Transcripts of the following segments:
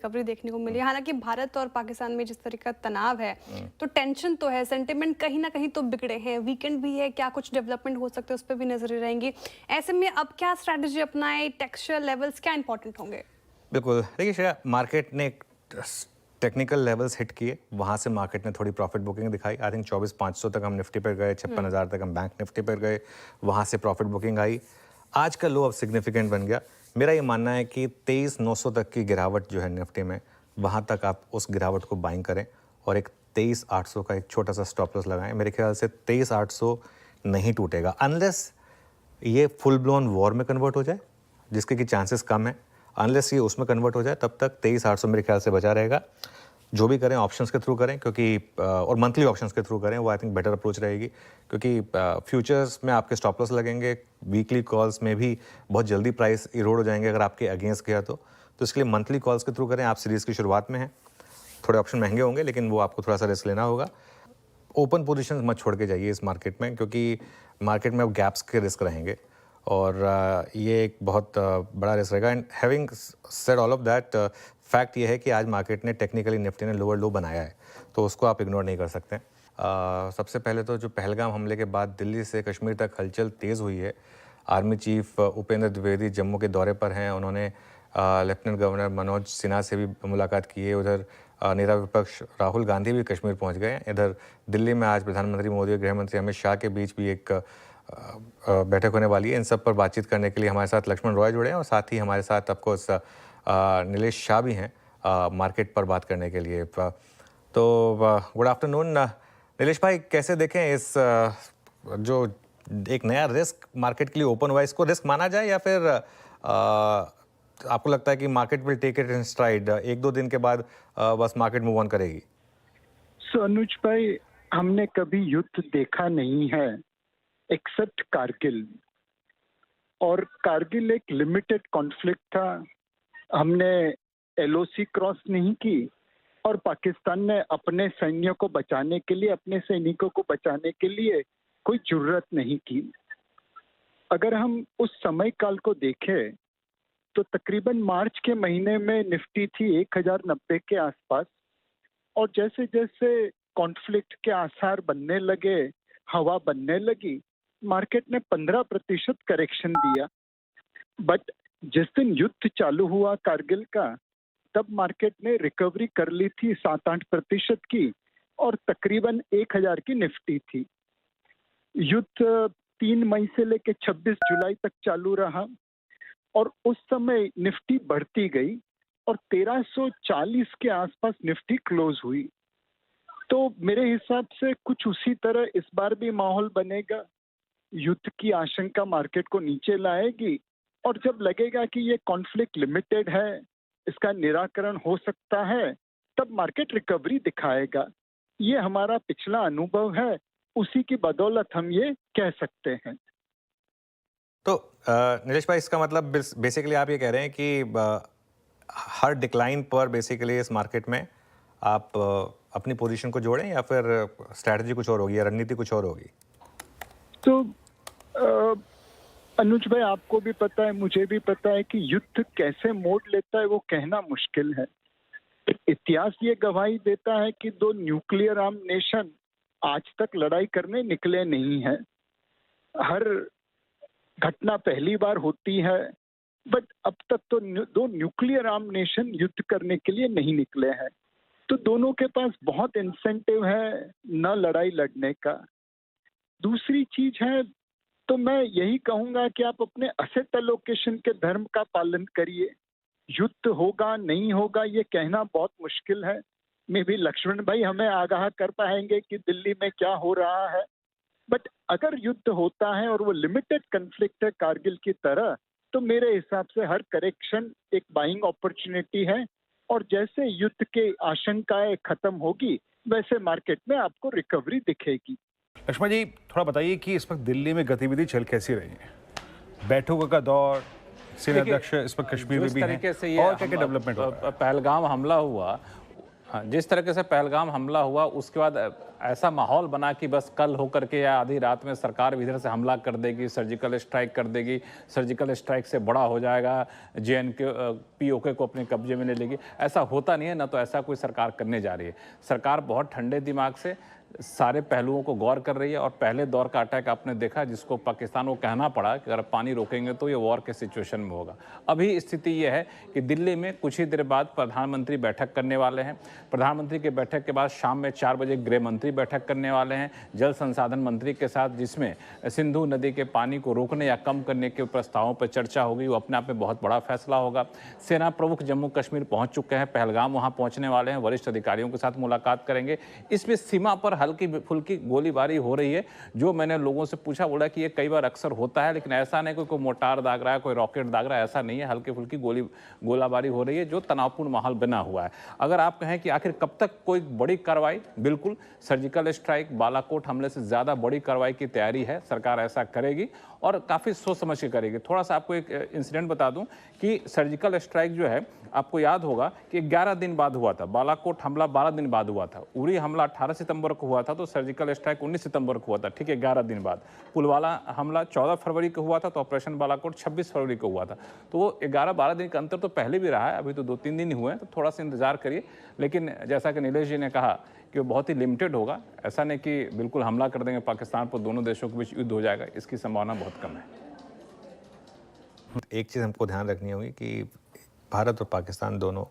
Recovery देखने को मिली है। हालांकि भारत और पाकिस्तान में जिस तरह का तनाव है, तो टेंशन तो है, सेंटिमेंट कहीं ना कहीं तो बिगड़े हैं, वीकेंड भी है, क्या कुछ डेवलपमेंट हो सकते हैं उस पर भी नजर रहेंगी। ऐसे में अब क्या स्ट्रैटेजी अपनाए, टेक्सचर लेवल्स क्या इंपॉर्टेंट होंगे? बिल्कुल, देखिए श्रेया, मार्केट ने टेक्निकल लेवल्स हिट किए, वहाँ से मार्केट ने थोड़ी प्रॉफिट बुकिंग दिखाई। आई थिंक 24,500 तक हम निफ्टी पर गए, 56,000 तक हम बैंक निफ्टी पर गए, वहाँ से प्रॉफिट बुकिंग आई। आज का लो अब सिग्निफिकेंट बन गया। मेरा ये मानना है कि 23,900 तक की गिरावट जो है निफ्टी में, वहाँ तक आप उस गिरावट को बाइंग करें और एक 23,800 का एक छोटा सा स्टॉप लॉस लगाएं। मेरे ख्याल से 23,800 नहीं टूटेगा अनलेस ये फुल ब्लोन वॉर में कन्वर्ट हो जाए, जिसके कि चांसेस कम है। अनलेस ये उसमें कन्वर्ट हो जाए, तब तक 23,800 मेरे ख्याल से बचा रहेगा। जो भी करें ऑप्शंस के थ्रू करें, क्योंकि और मंथली ऑप्शंस के थ्रू करें, वो आई थिंक बेटर अप्रोच रहेगी। क्योंकि फ्यूचर्स में आपके स्टॉप लॉस लगेंगे, वीकली कॉल्स में भी बहुत जल्दी प्राइस इरोड हो जाएंगे अगर आपके अगेंस्ट गया तो इसके लिए मंथली कॉल्स के थ्रू करें। आप सीरीज़ की शुरुआत में हैं, थोड़े ऑप्शन महंगे होंगे, लेकिन वो आपको थोड़ा सा रिस्क लेना होगा। ओपन पोजीशंस मत छोड़ के जाइए इस मार्केट में, क्योंकि मार्केट में अब गैप्स के रिस्क रहेंगे और ये एक बहुत बड़ा रिस्क रहेगा। And having said all of that, fact ये है कि आज मार्केट ने टेक्निकली निफ्टी ने लोअर लो बनाया है, तो उसको आप इग्नोर नहीं कर सकते। सबसे पहले तो जो पहलगाम हमले के बाद दिल्ली से कश्मीर तक हलचल तेज़ हुई है। आर्मी चीफ उपेंद्र द्विवेदी जम्मू के दौरे पर हैं, उन्होंने लेफ्टिनेंट गवर्नर मनोज सिन्हा से भी मुलाकात की है। उधर नेता विपक्ष राहुल गांधी भी कश्मीर पहुंच गए हैं। इधर दिल्ली में आज प्रधानमंत्री मोदी और गृह मंत्री अमित शाह के बीच भी एक बैठक होने वाली है। इन सब पर बातचीत करने के लिए हमारे साथ लक्ष्मण रॉय जुड़े हैं और साथ ही हमारे साथ ऑफकोर्स नीलेश शाह भी हैं मार्केट पर बात करने के लिए। तो गुड आफ्टरनून नीलेश भाई, कैसे देखें इस जो एक नया रिस्क मार्केट के लिए ओपन हुआ, इसको रिस्क माना जाए या फिर आपको लगता है कि market will take it in stride, 1-2 दिन के बाद बस मार्केट मूव ऑन करेगी? अनुज भाई, हमने कभी युद्ध देखा नहीं है एक्सेप्ट कारगिल, और कारगिल एक लिमिटेड कॉन्फ्लिक्ट था। हमने एलओसी क्रॉस नहीं की और पाकिस्तान ने अपने सैन्यों को बचाने के लिए, अपने सैनिकों को बचाने के लिए कोई जरूरत नहीं की। अगर हम उस समय काल को देखें तो तकरीबन मार्च के महीने में निफ्टी थी 1090 के आसपास, और जैसे जैसे कॉन्फ्लिक्ट के आसार बनने लगे, हवा बनने लगी, मार्केट ने 15% करेक्शन दिया। बट जिस दिन युद्ध चालू हुआ कारगिल का, तब मार्केट ने रिकवरी कर ली थी 7-8% की, और तकरीबन 1000 की निफ्टी थी। युद्ध 3 मई से लेकर 26 जुलाई तक चालू रहा और उस समय निफ्टी बढ़ती गई और 1340 के आसपास निफ्टी क्लोज हुई। तो मेरे हिसाब से कुछ उसी तरह इस बार भी माहौल बनेगा। युद्ध की आशंका मार्केट को नीचे लाएगी और जब लगेगा कि ये कॉन्फ्लिक्ट लिमिटेड है, इसका निराकरण हो सकता है, तब मार्केट रिकवरी दिखाएगा। ये हमारा पिछला अनुभव है, उसी की बदौलत हम ये कह सकते हैं। तो नीलेश भाई, इसका मतलब बेसिकली आप ये कह रहे हैं कि हर डिक्लाइन पर बेसिकली इस मार्केट में आप अपनी पोजीशन को जोड़ें या फिर स्ट्रैटेजी कुछ और होगी या रणनीति कुछ और होगी? तो अनुज भाई, आपको भी पता है, मुझे भी पता है कि युद्ध कैसे मोड़ लेता है वो कहना मुश्किल है। इतिहास ये गवाही देता है कि 2 न्यूक्लियर आर्म नेशन आज तक लड़ाई करने निकले नहीं हैं। हर घटना पहली बार होती है, बट अब तक तो 2 न्यूक्लियर आर्म नेशन युद्ध करने के लिए नहीं निकले हैं। तो दोनों के पास बहुत इंसेंटिव है न लड़ाई लड़ने का। दूसरी चीज है, तो मैं यही कहूंगा कि आप अपने असेट एलोकेशन के धर्म का पालन करिए। युद्ध होगा नहीं होगा ये कहना बहुत मुश्किल है। मे भी लक्ष्मण भाई हमें आगाह कर पाएंगे कि दिल्ली में क्या हो रहा है। बट अगर युद्ध होता है और वो लिमिटेड कन्फ्लिक्ट है कारगिल की तरह, तो मेरे हिसाब से हर करेक्शन एक बाइंग अपॉर्चुनिटी है, और जैसे युद्ध की आशंकाएं खत्म होगी वैसे मार्केट में आपको रिकवरी दिखेगी। लक्ष्मण जी, थोड़ा बताइए कि इस वक्त दिल्ली में गतिविधि चल कैसी रही है? बैठकों का दौर, सेना अध्यक्ष इस वक्त कश्मीर में भी हैं, और क्या क्या डेवलपमेंट हुआ? पहलगाम हमला हुआ, हाँ, जिस तरीके से पहलगाम हमला हुआ उसके बाद ऐसा माहौल बना कि बस कल होकर के या आधी रात में सरकार भी इधर से हमला कर देगी, सर्जिकल स्ट्राइक कर देगी, सर्जिकल स्ट्राइक से बड़ा हो जाएगा, JNK POK को अपने कब्जे में ले लेगी। ऐसा होता नहीं है, ना तो ऐसा कोई सरकार करने जा रही है। सरकार बहुत ठंडे दिमाग से सारे पहलुओं को गौर कर रही है और पहले दौर का अटैक आपने देखा जिसको पाकिस्तान को कहना पड़ा कि अगर पानी रोकेंगे तो ये वॉर के सिचुएशन में होगा। अभी स्थिति ये है कि दिल्ली में कुछ ही देर बाद प्रधानमंत्री बैठक करने वाले हैं। प्रधानमंत्री के बैठक के बाद शाम में 4 बजे गृह मंत्री बैठक करने वाले हैं जल संसाधन मंत्री के साथ, जिसमें सिंधु नदी के पानी को रोकने या कम करने के प्रस्तावों पर चर्चा होगी। वो अपने आप में बहुत बड़ा फैसला होगा। सेना प्रमुख जम्मू कश्मीर पहुंच चुके हैं, पहलगाम वहां पहुंचने वाले हैं, वरिष्ठ अधिकारियों के साथ मुलाकात करेंगे। इसमें सीमा पर हल्की फुल्की गोलीबारी हो रही है। जो मैंने लोगों से पूछा, बोला कि ये कई बार अक्सर होता है, लेकिन ऐसा नहीं कोई मोटार दाग रहा है, कोई रॉकेट दाग रहा है, ऐसा नहीं है। हल्की फुल्की गोलाबारी हो रही है जो तनावपूर्ण माहौल बना हुआ है। अगर आप कहें कि आखिर कब तक कोई बड़ी कार्रवाई, बिल्कुल सर्जिकल स्ट्राइक, बालाकोट हमले से ज़्यादा बड़ी कार्रवाई की तैयारी है। सरकार ऐसा करेगी और काफ़ी सोच समझ के करेगी। थोड़ा सा आपको एक इंसिडेंट बता दूं कि सर्जिकल स्ट्राइक जो है, आपको याद होगा कि 11 दिन बाद हुआ था। बालाकोट हमला 12 दिन बाद हुआ था। उरी हमला 18 सितंबर को हुआ था, तो सर्जिकल स्ट्राइक 19 सितंबर को हुआ था, ठीक है, 11 दिन बाद। पुलवामा हमला 14 फरवरी को हुआ था, तो ऑपरेशन बालाकोट 26 फरवरी को हुआ था। तो वो 11-12 दिन का अंतर तो पहले भी रहा है, अभी तो 2-3 दिन ही हुए हैं, तो थोड़ा सा इंतजार करिए। लेकिन जैसा कि नीलेश जी ने कहा कि वो बहुत ही लिमिटेड होगा, ऐसा नहीं कि बिल्कुल हमला कर देंगे पाकिस्तान पर, दोनों देशों के बीच युद्ध हो जाएगा, इसकी संभावना बहुत कम है। एक चीज़ हमको ध्यान रखनी होगी कि भारत और पाकिस्तान दोनों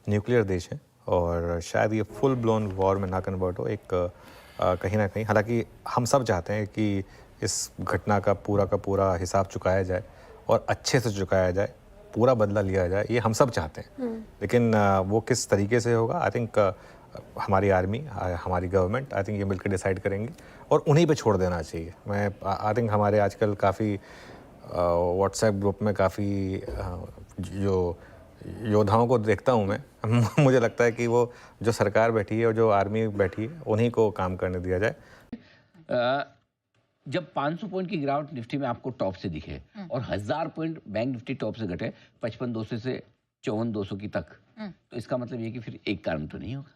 न्यूक्लियर देश हैं और शायद ये फुल ब्लोन वॉर में ना कन्वर्ट हो। एक कहीं ना कहीं, हालांकि हम सब चाहते हैं कि इस घटना का पूरा हिसाब चुकाया जाए और अच्छे से चुकाया जाए, पूरा बदला लिया जाए, ये हम सब चाहते हैं। लेकिन वो किस तरीके से होगा, आई थिंक हमारी आर्मी, हमारी गवर्नमेंट, आई थिंक ये मिलकर डिसाइड करेंगे और उन्हीं पे छोड़ देना चाहिए। मैं आई थिंक हमारे आजकल काफ़ी व्हाट्सएप ग्रुप में काफ़ी जो योद्धाओं को देखता हूँ मैं मुझे लगता है कि वो जो सरकार बैठी है और जो आर्मी बैठी है उन्हीं को काम करने दिया जाए। जब 500 पॉइंट की गिरावट निफ्टी में आपको टॉप से दिखे और 1000 पॉइंट बैंक निफ्टी टॉप से घटे 55,200 से 54,200 की तक, तो इसका मतलब ये कि फिर एक कारण तो नहीं होगा,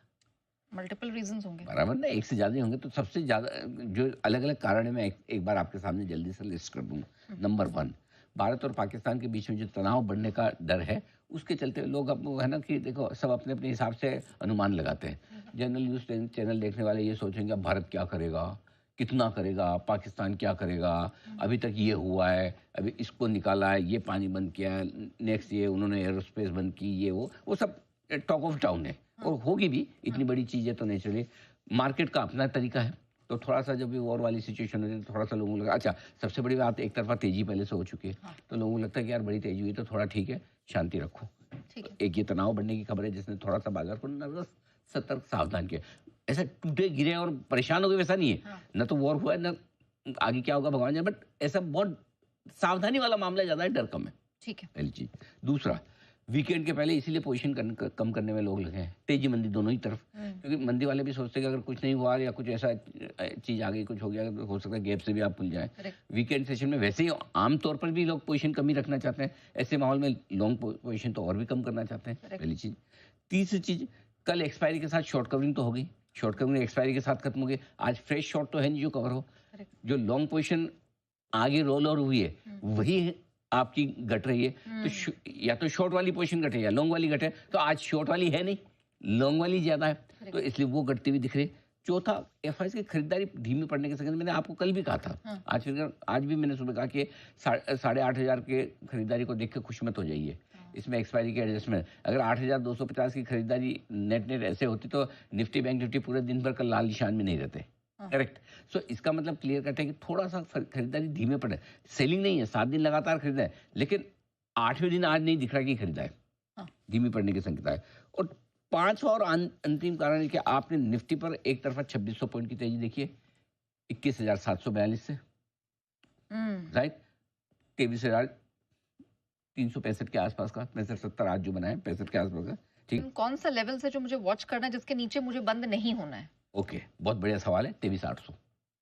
मल्टीपल रीजंस होंगे, बराबर ना, एक से ज़्यादा ही होंगे। तो सबसे ज़्यादा जो अलग अलग कारण है, मैं एक बार आपके सामने जल्दी से लिस्ट कर दूंगा। नंबर 1, भारत और पाकिस्तान के बीच में जो तनाव बढ़ने का डर है, उसके चलते लोग अब है ना कि देखो सब अपने अपने हिसाब से अनुमान लगाते हैं। जनरल न्यूज़ चैनल देखने वाले ये सोचेंगे अब भारत क्या करेगा, कितना करेगा, पाकिस्तान क्या करेगा, अभी तक ये हुआ है, अभी इसको निकाला है, ये पानी बंद किया है, नेक्स्ट ये उन्होंने एरोस्पेस बंद की, ये वो सब टॉक ऑफ टाउन है और होगी भी। इतनी बड़ी चीज़ है तो नेचुरली मार्केट का अपना तरीका है। तो थोड़ा सा जब भी वॉर वाली सिचुएशन होती है तो थोड़ा सा लोगों को लगा, अच्छा सबसे बड़ी बात, एक तरफा तेजी पहले से हो चुकी है, तो लोगों को लगता है कि यार बड़ी तेजी हुई तो थोड़ा ठीक है, शांति रखो। एक ये तनाव बढ़ने की खबर है जिसने थोड़ा सा बाजार को नर्वस, सतर्क, सावधान किया। ऐसा टूटे गिरे और परेशान हो गए वैसा नहीं है, न तो वॉर हुआ है, न आगे क्या होगा भगवान जाने, बट ऐसा बहुत सावधानी वाला मामला ज़्यादा है, डर कम है। ठीक है, पहली चीज। दूसरा, वीकेंड के पहले इसीलिए पोजीशन कम करने में लोग लगे हैं, तेजी मंदी दोनों ही तरफ, क्योंकि मंदी वाले भी सोचते हैं कि अगर कुछ नहीं हुआ या कुछ ऐसा चीज आ गई, कुछ हो गया, तो हो सकता है गैप से भी आप खुल जाए। वीकेंड सेशन में वैसे ही आमतौर पर भी लोग पोजीशन कम ही रखना चाहते हैं, ऐसे माहौल में लॉन्ग पोजीशन तो और भी कम करना चाहते हैं, पहली चीज। तीसरी चीज, कल एक्सपायरी के साथ शॉर्ट कवरिंग तो हो गई, शॉर्ट कवरिंग एक्सपायरी के साथ खत्म हो गई। आज फ्रेश शॉर्ट तो है नहीं जो कवर हो, जो लॉन्ग पोजीशन आगे रोल ओवर हुई है वही आपकी घट रही है। तो या तो शॉर्ट वाली पोजीशन घटे या लॉन्ग वाली घटे, तो आज शॉर्ट वाली है नहीं, लॉन्ग वाली ज्यादा है, तो इसलिए वो घटती हुई दिख रही है। चौथा, एफआईएस की खरीदारी धीमी पड़ने के संबंध में मैंने आपको कल भी कहा था, आज भी मैंने सुबह कहा कि 8,500 के खरीदारी को देख के खुश मत हो जाइए। इसमें एक्सपायरी के एडजस्टमेंट, अगर 8,250 की खरीदारी नेट ऐसे होती तो निफ्टी बैंक निफ्टी पूरे दिन भर कल लाल निशान में नहीं रहते। करेक्ट। सो इसका मतलब क्लियर कट है कि थोड़ा सा खरीदारी धीमे पड़े, सेलिंग नहीं है, 7 दिन लगातार खरीदा है, लेकिन 8वें दिन आज नहीं दिख रहा कि खरीदा है, धीमी पड़ने की संकेत है। और 5वां और अंतिम कारण है कि आपने निफ्टी पर एक तरफा 2600 पॉइंट की तेजी देखी है 21,742 से, राइट, 23,365 के आसपास का, 65-70 आज जो बना है 65 के आसपास का, ठीक। कौन सा लेवल से जो मुझे वॉच करना है जिसके नीचे मुझे बंद नहीं होना है? ओके, बहुत बढ़िया सवाल है। 23,800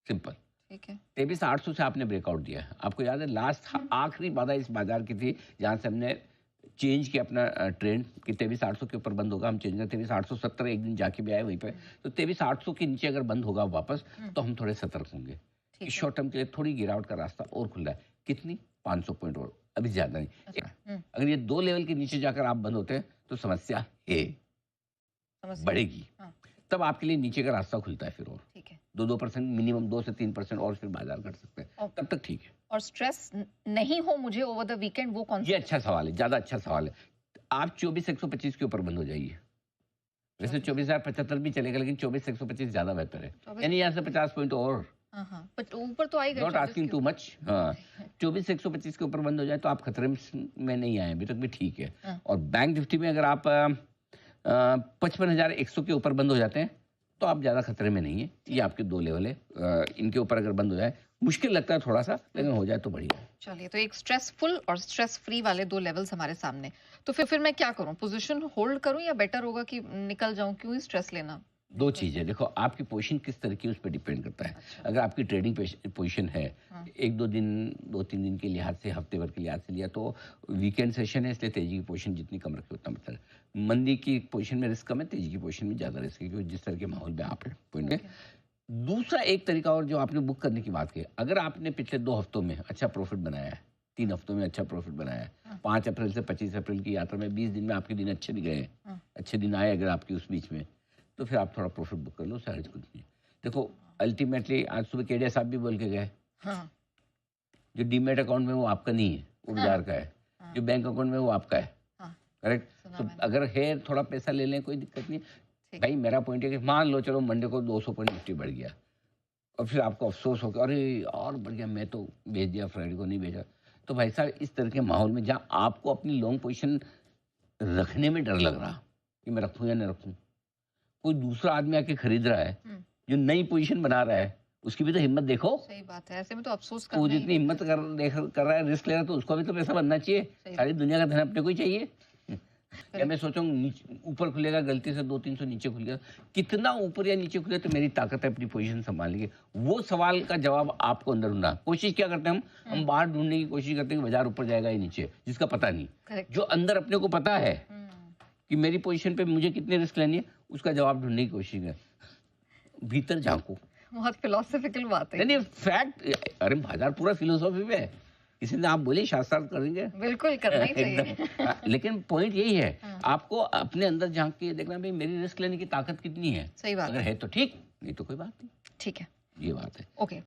सिंपल, ठीक है। 23,800 से आपने ब्रेकआउट दिया है। आपको याद है लास्ट आखिरी बाधा इस बाजार की थी जहां से हमने चेंज किया अपना ट्रेंड कि 23,800 के ऊपर बंद होगा, हम चेंज कर 23,870 एक दिन जाके भी आए वहीं पे, तो 23,800 के नीचे अगर बंद होगा वापस तो हम थोड़े सतर्क होंगे। इस शॉर्ट टर्म के लिए थोड़ी गिरावट का रास्ता और खुला है। कितनी? 500 पॉइंट और, अभी ज्यादा नहीं। अगर ये 2 लेवल के नीचे जाकर आप बंद होते हैं तो समस्या है, बढ़ेगी। तब आपके लिए नीचे का रास्ता खुलता है फिर, और ठीक है। 2% मिनिमम 2 से 3% और फिर बाजार घट सकते हैं, तब तक ठीक है। और स्ट्रेस नहीं हो मुझे ओवर द वीकेंड, वो कौन ये अच्छा सवाल है, ज्यादा अच्छा सवाल है। आप 24,125 के ऊपर बंद हो जाइए। वैसे 24,075 भी चलेगा, लेकिन 24,125 ज्यादा बेहतर है। यानी यहाँ से 50 पॉइंट और, बट ऊपर तो आएगा। Not asking too much. हाँ, 24,125 के ऊपर बंद हो जाए तो आप खतरे में नहीं आए, अभी तक भी ठीक है। और बैंक निफ्टी में अगर आप 55,100 के ऊपर बंद हो जाते हैं तो आप ज्यादा खतरे में नहीं है। ये आपके 2 लेवल है, इनके ऊपर अगर बंद हो जाए, मुश्किल लगता है थोड़ा सा, लेकिन हो जाए तो बढ़िया। चलिए, तो एक स्ट्रेसफुल और स्ट्रेस फ्री वाले 2 लेवल्स हमारे सामने। तो फिर मैं क्या करूं? पोजीशन होल्ड करूं या बेटर होगा कि निकल जाऊं? क्यों ही स्ट्रेस लेना? 2 चीजें देखो, आपकी पोजीशन किस तरह की उस पर डिपेंड करता है। अगर आपकी ट्रेडिंग पोजीशन है, 1-2 दिन 2-3 दिन के लिहाज से, हफ्ते भर के लिहाज से लिया तो वीकेंड सेशन है, इसलिए तेजी की पोजीशन जितनी कम रखे उतना बेहतर है। मंदी की पोजीशन में रिस्क कम है, तेजी की पोजीशन में ज्यादा रिस्क है, क्योंकि जिस तरह के माहौल में आप हैं पॉइंट में। दूसरा एक तरीका और जो आपने बुक करने की बात की, अगर आपने पिछले 2 हफ्तों में अच्छा प्रॉफिट बनाया है, 3 हफ्तों में अच्छा प्रॉफिट बनाया है, 5 अप्रैल से 25 अप्रैल की यात्रा में 20 दिन में आपके दिन अच्छे भी गए, अच्छे दिन आए अगर आपकी उस बीच में, तो फिर आप थोड़ा प्रॉफिट बुक कर लो, शायद कुछ नहीं। देखो अल्टीमेटली आज सुबह केडिया साहब भी बोल के गए, जो डीमेट अकाउंट में वो आपका नहीं है, वो बाजार का है। जो बैंक अकाउंट में वो आपका है, करेक्ट। तो अगर है थोड़ा पैसा ले लें, कोई दिक्कत नहीं। भाई मेरा पॉइंट है कि मान लो चलो मंडे को 200 पॉइंट निफ्टी बढ़ गया और फिर आपको अफसोस हो गया, अरे और बढ़ गया, मैं तो भेज दिया, फ्राइडे को नहीं भेजा। तो भाई साहब, इस तरह के माहौल में जहाँ आपको अपनी लॉन्ग पोजीशन रखने में डर लग रहा कि मैं रखूं या नहीं रखूं, कोई दूसरा आदमी आके खरीद रहा है जो नई पोजीशन बना रहा है, उसकी भी तो हिम्मत देखो। सही बात है, ऐसे में तो अफसोस वो जितनी हिम्मत कर रहा है, रिस्क ले रहा है, तो उसको भी तो पैसा बनना चाहिए। सारी दुनिया का धन अपने को ही चाहिए। या मैं सोचूं ऊपर खुलेगा, गलती से 200-300 नीचे खुल गया, कितना ऊपर या नीचे खुले तो मेरी ताकत है अपनी पोजीशन संभालने की। वो सवाल का जवाब आपको अंदर ढूंढना। कोशिश क्या करते हैं हम बाहर ढूंढने की कोशिश करते हैं कि बाजार ऊपर जाएगा या नीचे, जिसका पता नहीं। जो अंदर अपने को पता है कि मेरी पोजीशन पे मुझे कितने रिस्क लेनी है, उसका जवाब ढूंढने की कोशिश है। भीतर झांको। बहुत फिलोसॉफिकल बात है। नहीं फैक्ट, अरे बाजार पूरा फिलोसॉफी पे है। किसी ने आप बोले शास्त्रार्थ करेंगे, बिल्कुल करना ही चाहिए। लेकिन पॉइंट यही है, आपको अपने अंदर झांक के देखना, भाई मेरी रिस्क लेने की ताकत कितनी है। सही बात अगर है तो ठीक, नहीं तो कोई बात नहीं। ठीक है, ये बात है। ओके।